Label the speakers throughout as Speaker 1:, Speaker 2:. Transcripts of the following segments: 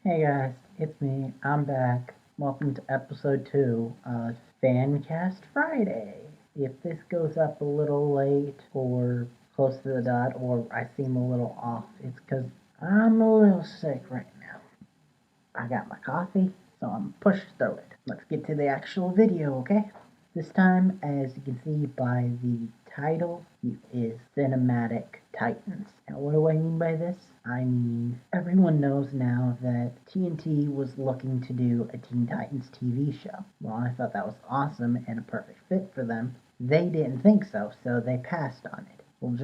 Speaker 1: Hey guys, it's me. I'm back. Welcome to episode 2 of Fancast Friday. If this goes up a little late or close to the dot or I seem a little off, it's because I'm a little sick right now. I got my coffee, so I'm pushing through it. Let's get to the actual video, okay? This time, as you can see by the title, it is Cinematic Titans. Now, what do I mean by this? I mean, everyone knows now that TNT was looking to do a Teen Titans TV show. Well, I thought that was awesome and a perfect fit for them. They didn't think so, so they passed on it. Well,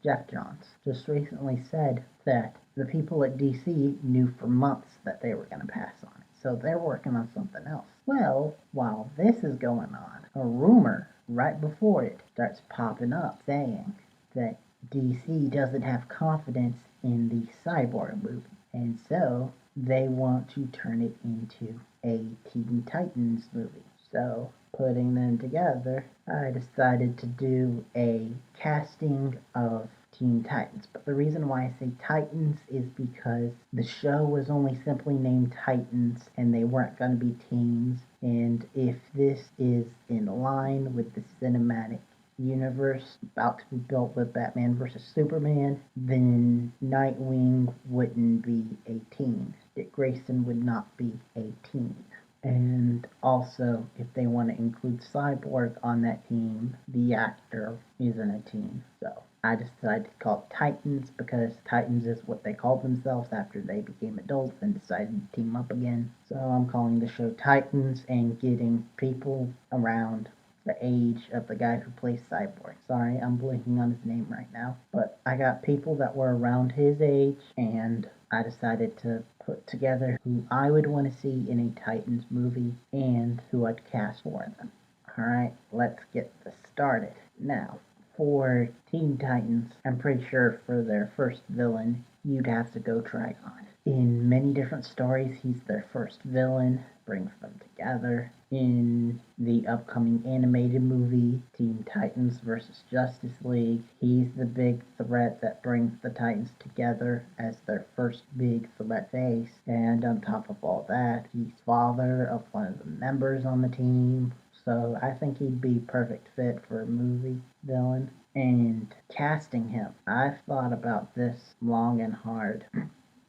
Speaker 1: Jeff Johns, just recently said that the people at DC knew for months that they were going to pass on it, so they're working on something else. Well, while this is going on, a rumor right before it starts popping up saying that DC doesn't have confidence in the Cyborg movie, and so they want to turn it into a Teen Titans movie. So, putting them together, I decided to do a casting of Teen Titans. But the reason why I say Titans is because the show was only simply named Titans and they weren't going to be teens. And if this is in line with the cinematic universe about to be built with Batman vs. Superman, then Nightwing wouldn't be a teen. Dick Grayson would not be a teen. And also, if they want to include Cyborg on that team, the actor isn't a teen. So I decided to call it Titans because Titans is what they called themselves after they became adults and decided to team up again. So I'm calling the show Titans and getting people around the age of the guy who plays Cyborg. Sorry, I'm blanking on his name right now. But I got people that were around his age, and I decided to put together who I would want to see in a Titans movie and who I'd cast for them. Alright, let's get this started. Now, for Teen Titans, I'm pretty sure for their first villain, you'd have to go Trigon. In many different stories, he's their first villain, brings them together. In the upcoming animated movie, Teen Titans vs. Justice League, he's the big threat that brings the Titans together as their first big threat face. And on top of all that, he's father of one of the members on the team. So I think he'd be perfect fit for a movie villain. And casting him, I've thought about this long and hard.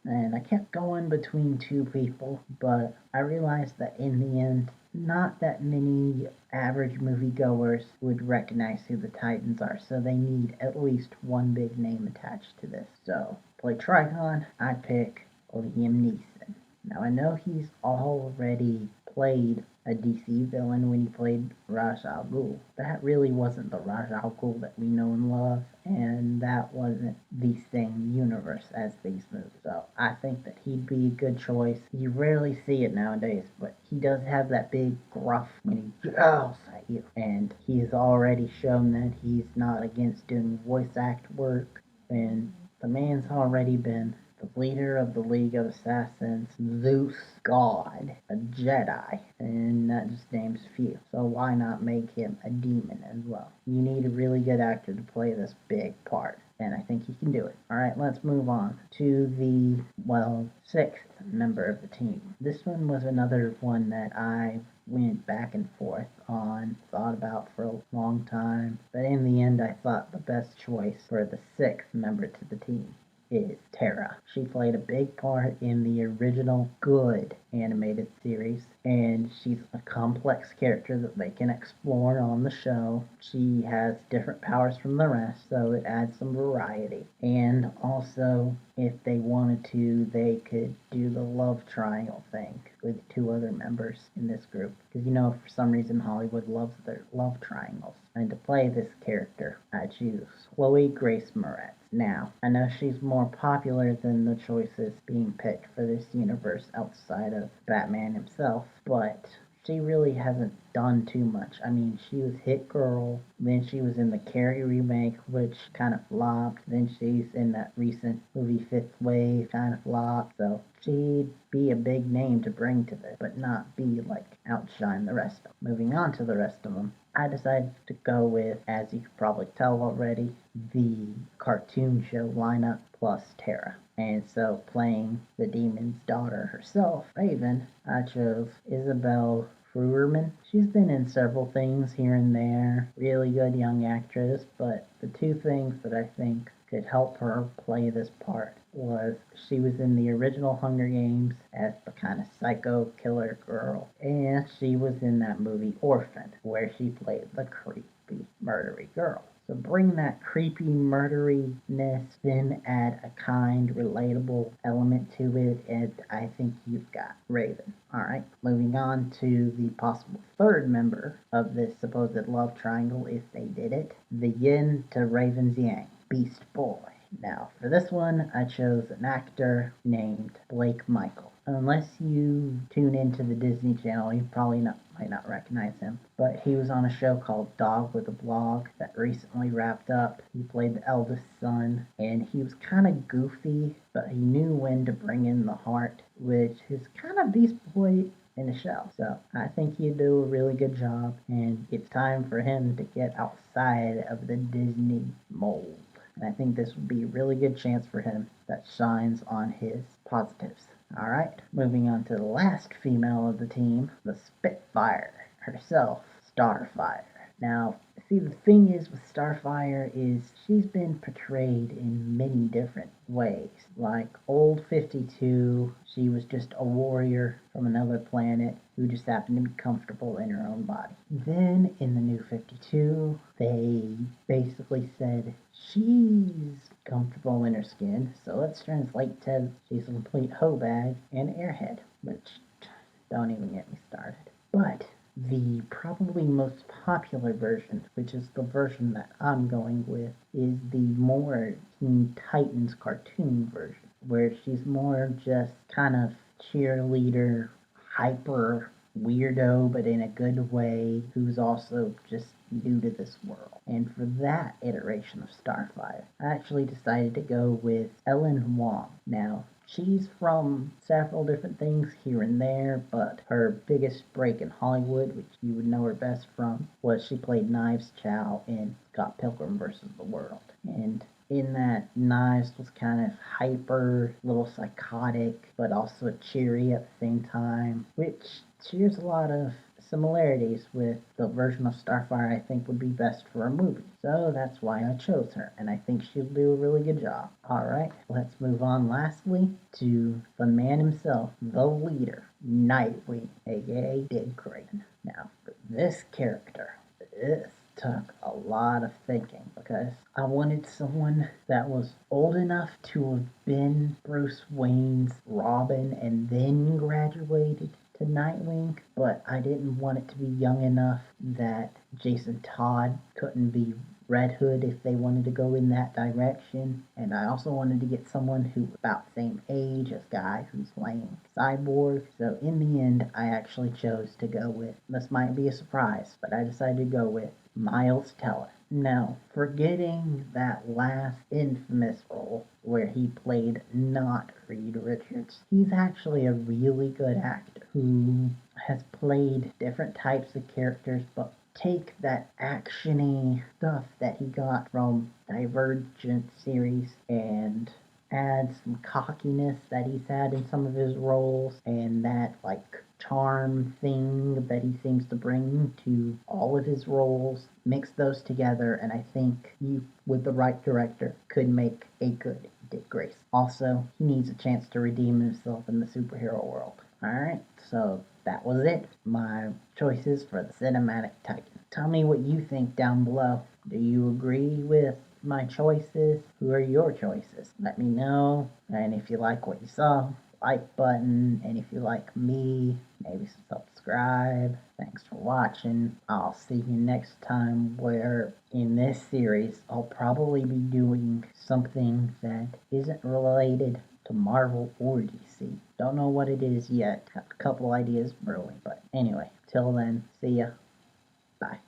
Speaker 1: And I kept going between two people, but I realized that in the end, not that many average moviegoers would recognize who the Titans are, so they need at least one big name attached to this. So, play Trigon, I'd pick Liam Neeson. Now, I know he's already played a DC villain when he played Ra's al Ghul. That really wasn't the Ra's al Ghul that we know and love, and that wasn't the same universe as these movies. So I think that he'd be a good choice. You rarely see it nowadays, but he does have that big gruff when he yells at you. And he's already shown that he's not against doing voice act work, and the man's already been the leader of the League of Assassins, Zeus, God, a Jedi, and that just names a few. So why not make him a demon as well? You need a really good actor to play this big part, and I think he can do it. Alright, let's move on to the, sixth member of the team. This one was another one that I went back and forth on, thought about for a long time, but in the end I thought the best choice for the sixth member to the team is Tara. She played a big part in the original good animated series, and she's a complex character that they can explore on the show. She has different powers from the rest, so it adds some variety. And also, if they wanted to, they could do the love triangle thing with two other members in this group. Because for some reason Hollywood loves their love triangles. And to play this character, I choose Chloe Grace Moretz. Now, I know she's more popular than the choices being picked for this universe outside of Batman himself, but she really hasn't done too much. I mean, she was Hit Girl, then she was in the Carrie remake, which kind of flopped, then she's in that recent movie Fifth Wave, kind of flopped, so she'd be a big name to bring to this, but not be outshine the rest of them. Moving on to the rest of them, I decided to go with, as you could probably tell already, the cartoon show lineup plus Tara. And so, playing the demon's daughter herself, Raven, I chose Isabel Fruerman. She's been in several things here and there. Really good young actress, but the two things that I think could help her play this part was she was in the original Hunger Games as the kind of psycho killer girl, and she was in that movie Orphan, where she played the creepy, murdery girl. So bring that creepy murderiness, then add a kind, relatable element to it, and I think you've got Raven. Alright, moving on to the possible third member of this supposed love triangle if they did it. The yin to Raven's yang, Beast Boy. Now, for this one, I chose an actor named Blake Michael. Unless you tune into the Disney Channel, you probably might not recognize him. But he was on a show called Dog with a Blog that recently wrapped up. He played the eldest son, and he was kind of goofy, but he knew when to bring in the heart, which is kind of Beast Boy in a shell. So I think he'd do a really good job, and it's time for him to get outside of the Disney mold. And I think this would be a really good chance for him that shines on his positives. Alright, moving on to the last female of the team, the Spitfire herself, Starfire. Now, see, the thing is with Starfire is she's been portrayed in many different ways. Like old 52, she was just a warrior from another planet who just happened to be comfortable in her own body. Then in the new 52, they basically said she's comfortable in her skin, so let's translate to she's a complete hoe bag and airhead, which don't even get me started. But the probably most popular version, which is the version that I'm going with, is the more Teen Titans cartoon version, where she's more just kind of cheerleader, hyper weirdo, but in a good way, who's also just new to this world. And for that iteration of Starfire, I actually decided to go with Ellen Wong. Now, she's from several different things here and there, but her biggest break in Hollywood, which you would know her best from, was she played Knives Chow in Scott Pilgrim vs. the World. And in that, Knives was kind of hyper, a little psychotic, but also cheery at the same time, which shares a lot of similarities with the version of Starfire I think would be best for a movie. So that's why I chose her, and I think she'll do a really good job. Alright, let's move on lastly to the man himself, the leader, Nightwing, aka Dick Grayson. Now, for this character, this took a lot of thinking because I wanted someone that was old enough to have been Bruce Wayne's Robin and then graduated to Nightwing, but I didn't want it to be young enough that Jason Todd couldn't be Red Hood if they wanted to go in that direction. And I also wanted to get someone who was about the same age as Guy, who's playing Cyborg. So in the end, I actually chose to go with, this might be a surprise, but I decided to go with Miles Teller. Now, forgetting that last infamous role where he played not Reed Richards, he's actually a really good actor who has played different types of characters, but take that actiony stuff that he got from Divergent series and add some cockiness that he's had in some of his roles and that like charm thing that he seems to bring to all of his roles, mix those together, and I think you, with the right director, could make a good Dick Grayson. Also, he needs a chance to redeem himself in the superhero world. Alright, so that was it. My choices for the Cinematic Titan. Tell me what you think down below. Do you agree with my choices? Who are your choices? Let me know. And if you like what you saw, like button. And if you like me, maybe subscribe. Thanks for watching. I'll see you next time, where in this series I'll probably be doing something that isn't related to Marvel or DC. Don't know what it is yet. Have a couple ideas brewing. But anyway, till then, see ya. Bye.